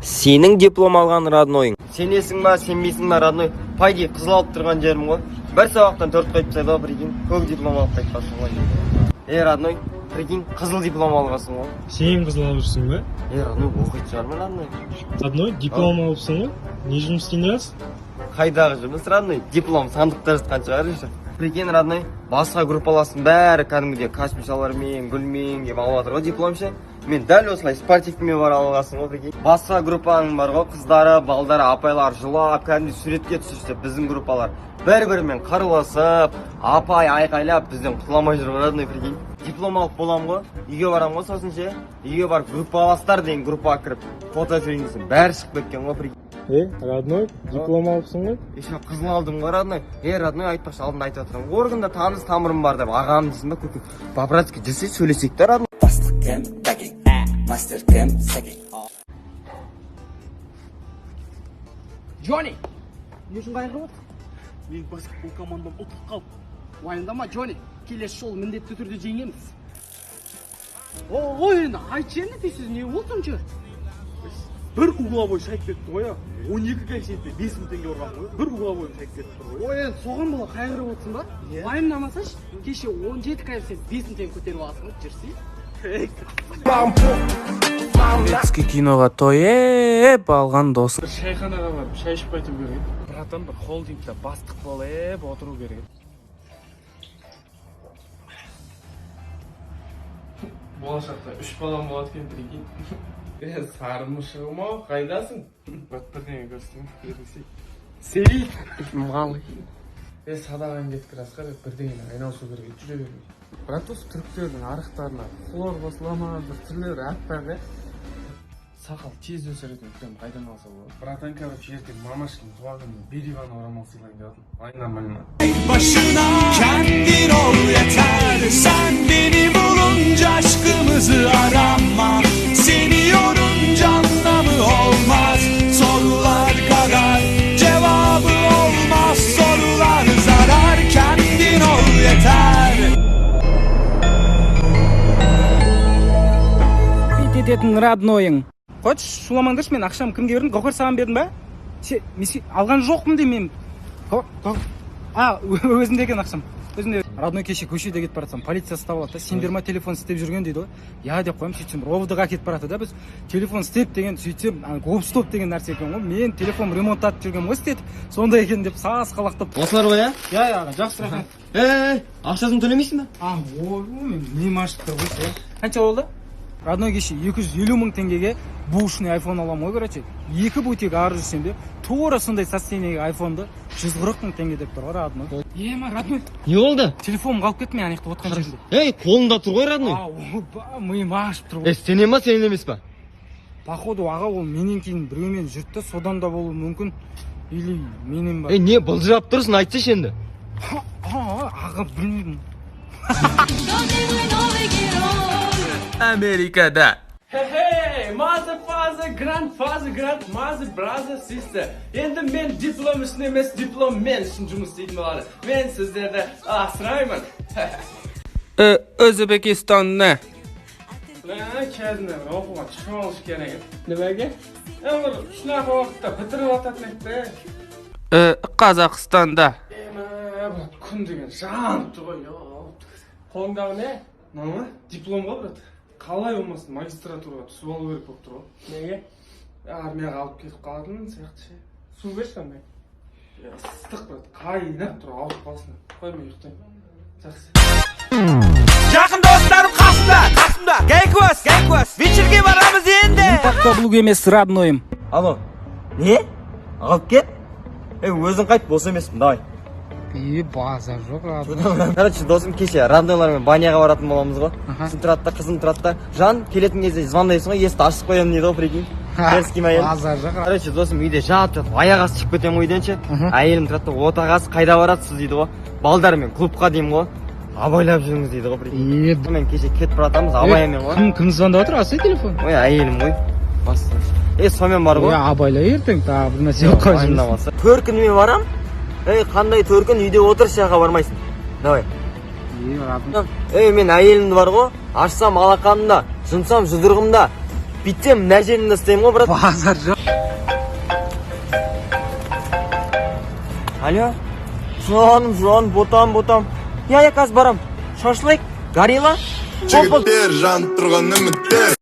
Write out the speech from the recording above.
Сенің диплом алған роднойың. Сенесің ба, сенбейсің ба родной? Пайди қызыл алып тұрған жерім ғой. Бір сабақтан 4 қойып тастайды ғой, прикинь. Көк диплом алып қайтпасың ғой. Родной, прикинь, қызыл диплом алғансың ғой. Сен қызыл алып жүрсің ба? Родной, оқитын шығармын родной. Родной, диплом алыпсың ғой? Не жұмыс істейін жатсың? Қайдағы жұмыс родной? Диплом сандықта жатқан шығар еще. Прикинь, родной, басқа группаластың бәрі кәдімгідей каспишалармен, гүлмен деп алып жатыр ғой дипломшы. Мен дәл осылай спортивкімен бар алғасын ғой, прикинь. Басқа группаның бар ғой, қыздары, балдары, апайлар жылап, кәдімгідей суретке түсірсе, біздің группалар бір-бірімен қырылысып, апай айқайлап, бізден құтыламай жүр родной, прикинь. Диплом алып болам ғой, үйге барам ғой, сосын ше, үйге барып группаластар деген группаға кіріп, фото сөйлейсің, бәрі шығып кеткен ғой, прикинь. Родной, диплом алыпсың ғой? Еще қызыл алдым ғой, родной. Родной, айтпақшы, алдында айтып отырмын. Органда таныс тамырым бар деп, ағам дейсің ба, көке. По-братски жүрсе сөйлесек те, родной. Бастық кем, бәкек, мастер кем, сәкек. Джонни! Не үшін қайғырып отыр? Мен баскетбол командам ұтып қалды. Уайымдама, Джонни. Келесі жолы міндетті түрде жеңеміз. Ой, енді айтшы енді дейсіз, не болсын жүр? Bir угловой шайып кетті ғой, 12 коэффициентте 5000 теңге ұрған ғой. Bir угловой шайып кетті ғой. Ой, енді соған бола қайғырып отырсың ба? Уайымдамасаш, кеше 17 коэффициент 5000 теңге көтеріп аласың, жүрсей? Турецкий киноға тойып алған досы. Bir шайханаға барып шай ішіп қайту керек. Братан, бір холдингта бастық болып отыру керек. Болашақта 3 балам болады екен, прикинь. Сарымышығым ау, қайдасың? Бірдеңе көрсетейін, көрсетейін. Сейіт! Малый. Садаған кеткір асқар, бірдеңені айналысу керек, жүре бермей. Брат, осы түріктердің арықтарына хлор қосылама, бір түрлері әппақ, сақал тез өсіретін крем қайдан алса болады? Братан, короче, ертең мамашкин туғанын Бериван орамал сыйлайын деп жатырмын. Айна-майна. Başına kendin ol yeter. Sen beni bulunca aşkımızı arama. Seni yorunca anlamı olmaz. Sorular kadar cevabı olmaz. Sorular zarar. Kendin ol yeter. Бүйтетін роднойың. Қойшы, шуламаңдаршы, мен ақшам кімге бердім? Гауһар саған бердім ба? Алған жоқпын деймін мен. Өзінде екен ақшам. Өзінде. Родной кеше көшеде кетіп баратсам, полиция ұстап алады да. Сендер ма телефон істеп жүрген дейді ғой. Я деп қоямын, сөйтсем ровдыға кетіп барады да. Біз телефон істеп деген сөйтсем, гоп-стоп деген нәрсе екен ғой. Мен телефон ремонттатып жүргенмін ғой істетіп. Сондай екен деп сасқалақтап. Осылар ғой, Я, жақсы рахмет. Ақшасын төлемейсің ба? Мен нем ашып тұр ғой. Қанша болды? Родной кеше 250 мың теңгеге бушный айфон аламын ғой, короче. 2 бутик арыз жүрсем де, тура сондай состояниеге айфонды 140 мың теңге деп тұр ғой, родной. Родной. Не болды? Телефоным қалып кетті, мен аяқты отқан жерде. Қолында тұр ғой, родной. Миым ашып тұр ғой. Сенен ба, сенен емес па? Походу, аға ол менен кейін біреумен жүрді, содан да болуы мүмкін. Или менен ба. Не былжырап тұрсың, айтсайшы енді. Аға білмеймін. Америкада. Hey, mother, father, mother, brother, sister. Енді мен диплом үшін емес, диплом мен үшін жұмыс істейтін болады. Мен сіздерді асыраймын. Өзбекстанны. Кәзінен оқуға шығып алыш керек. Немеге? Шынаға уақытта бітіріп ататын етті. Қазақстанда. Күн деген жанып тұр ғой. Қолыңдағы не? Нама? Диплом ғой, брат. Қалай болмасын, магистратураға түсіп алу керек болып тұр ғой. Неге? Армияға алып кетіп қалатын сияқты ше. Су берші қандай? Ыстық, брат. Қайнап тұр, алып қалсын. Қоймай ұйықтаймын. Жақсы. Жақын достарым қасымда. Гейкос. Вечерге барамыз енді. Таблуг емес, роднойым. Алло, не? Алып кет? Өзің қайт, бос емеспін, давай. Базар жоқ, родной. Короче, досым кеше роднойлармен баняға баратын боламыз ғой. Сен тұрады да, қызым тұрады да. Жан, келетін кезде звондайсың ғой, есікті ашып қоямын дейді ғой, прикинь. Терский ма әйел. Базар жоқ. Короче, досым үйде жатып, аяқ асты шығып кетемін ғой үйден ше. Әйелім тұрады да, отағасы қайда барасыз дейді ғой. Балдармен клубқа деймін ғой. Абайлап жүріңіз дейді ғой, прикинь. Мен кеше кетіп баратамыз абаймен ғой. Кім звондап отыр? Асы телефон. Ой, әйелім ғой. Сонымен бар ғой. Абайла ертең, тағы бір нәрсе жоқ қой. Төркініме барам. Қандай төркін, үйде отыр, шияға бармайсың. Давай. Мен әйелімді бар ғой, ашсам алақанымда, жұмсам жұдырығымда. бүйтсем мына жерімді ұстаймын ғой брат. базар жоқ. Алло, жуан, ботам. Я қазір барам. Шашлык, горилла. Жігіттер жанып тұрған үміттер